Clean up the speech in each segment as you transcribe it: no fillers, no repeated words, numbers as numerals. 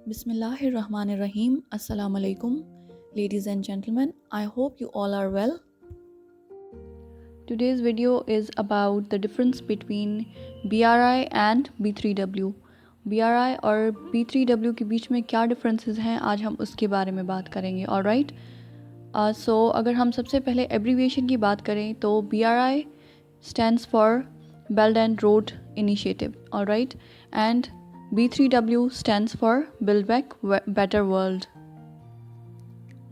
Bismillahirrahmanirrahim. Assalamu alaikum. Ladies and gentlemen, I hope you all are well. Today's video is about the difference between BRI and B3W. BRI और B3W के बीच में क्या differences हैं, आज हम उसके बारे में बात करेंगे. Alright. So अगर हम सबसे पहले abbreviation की बात करें तो BRI stands for Belt and Road Initiative. Alright. And B3W stands for Build Back Better World.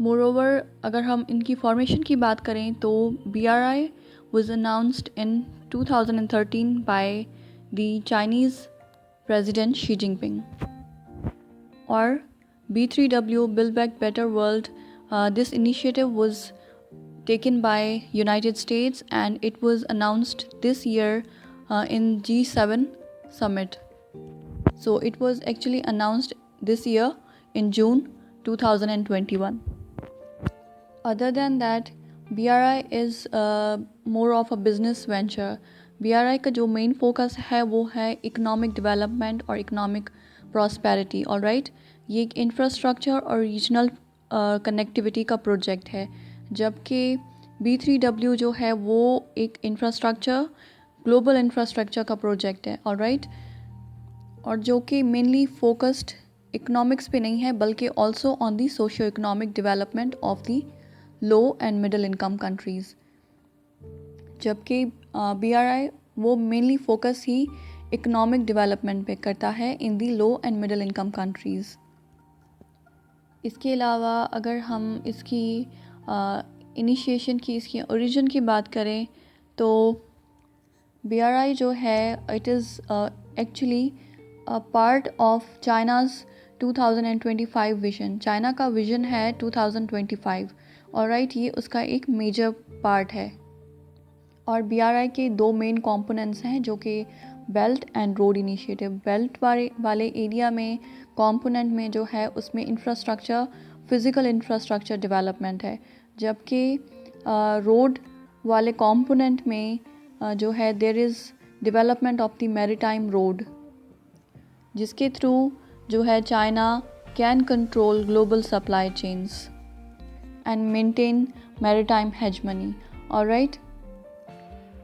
Moreover, अगर हम इनकी formation की बात करें तो BRI was announced in 2013 by the Chinese President Xi Jinping. Or B3W Build Back Better World, this initiative was taken by United States and it was announced this year in G7 summit. So it was actually announced this year in June 2021. Other than that, BRI is more of a business venture. BRI का जो main focus है वो है economic development और economic prosperity. Alright, ये एक infrastructure और regional connectivity का project है, जबकि B3W जो है वो एक infrastructure, global infrastructure का project है. Alright, और जो कि mainly focused economics पे नहीं है बल्कि also on the socio-economic development of the low and middle income countries, जबकि BRI वो मेनली फोकस ही इकोनॉमिक डेवलपमेंट पे करता है इन दी low and middle income countries. इसके अलावा अगर हम इसकी इनिशिएशन की, इसकी ओरिजिन की बात करें तो BRI जो है it is actually part of China's 2025 vision. China का विजन है 2025. ऑलराइट, ये उसका एक मेजर पार्ट है. और BRI के दो मेन कंपोनेंट्स हैं जो कि belt and road initiative. Belt वाले एरिया में कंपोनेंट में जो है उसमें इंफ्रास्ट्रक्चर, फिज़िकल इंफ्रास्ट्रक्चर डेवलपमेंट है, जबकि रोड वाले कंपोनेंट में जो है there is development of the maritime road, जिसके थ्रू जो है China can control global supply chains and maintain maritime hegemony. Alright,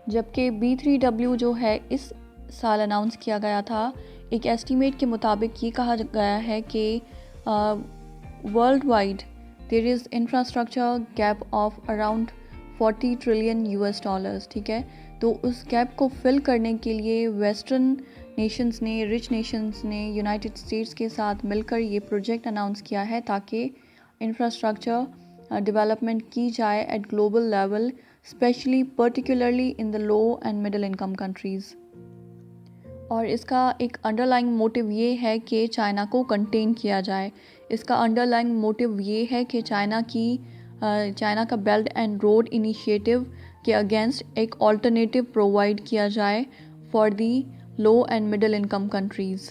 जबकि B3W जो है इस साल अनाउंस किया गया था. एक एस्टीमेट के मुताबिक ये कहा गया है कि world wide there is infrastructure gap of around 40 trillion US dollars. ठीक है, तो उस गैप को फिल करने के लिए वेस्टर्न नेशंस ने, रिच नेशंस ने यूनाइटेड स्टेट्स के साथ मिलकर ये प्रोजेक्ट अनाउंस किया है ताकि इंफ्रास्ट्रक्चर डेवलपमेंट की जाए eight global level, specially particularly in the low and middle income countries. और इसका एक अंडरलाइंग मोटिव ये है कि चाइना को कंटेन किया जाए. इसका अंडरलाइंग मोटिव ये है कि चाइना का बेल्ट एंड रोड इनिशिएटिव के अगेंस्ट एक ऑल्टरनेटिव प्रोवाइड किया जाए for the low and middle income countries.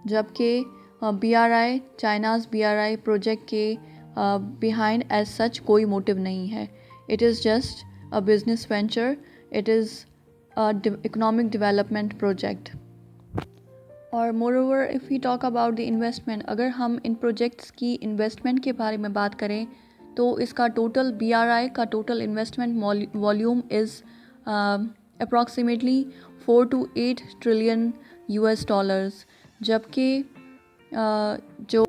जबकि BRI, चाइनाज़ BRI प्रोजेक्ट के बिहाइंड एज सच कोई मोटिव नहीं है. It is just a business venture, it is economic development project. और moreover if we talk about the investment, अगर हम इन projects की investment के बारे में बात करें तो इसका टोटल BRI का total investment volume is approximately 4 to 8 trillion US dollars, जबकि जो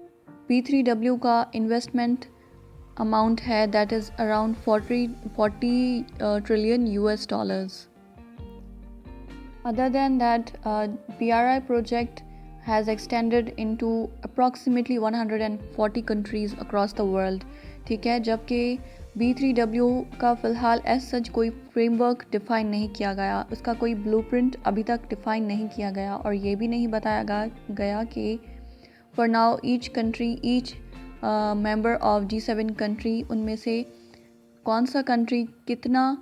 B3W का इन्वेस्टमेंट अमाउंट है that is around 40 trillion US dollars. Other than that, BRI project has extended into approximately 140 countries across the world. ठीक है, जबकि B3W का फ़िलहाल as such कोई फ्रेमवर्क डिफ़ाइन नहीं किया गया, उसका कोई ब्लूप्रिंट अभी तक डिफ़ाइन नहीं किया गया, और ये भी नहीं बताया गया कि for now each country, each member of G7 country, उनमें से कौन सा कंट्री कितना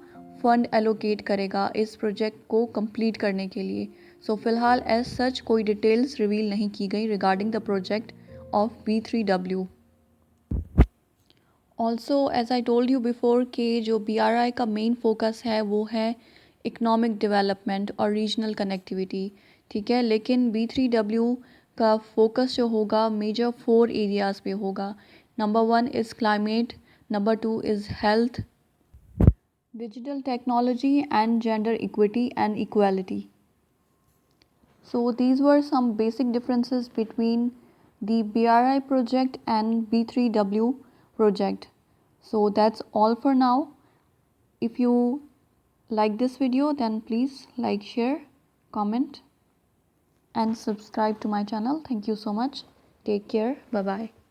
फ़ंड एलोकेट करेगा इस प्रोजेक्ट को कंप्लीट करने के लिए. सो फ़िलहाल एज सच कोई डिटेल्स रिवील नहीं की गई regarding the project of B3W. Also as I told you before कि जो BRI का मेन फोकस है वो है इकोनॉमिक डेवलपमेंट और रीजनल कनेक्टिविटी. ठीक है, लेकिन B3W का फोकस जो होगा मेजर 4 एरियाज़ पे होगा. Number 1 is climate, number 2 is health, digital technology, and gender equity and equality. So these were some basic differences between the BRI project and B3W project. So that's all for now. If you like this video, then please like, share, comment and subscribe to my channel. Thank you so much. Take care. Bye bye.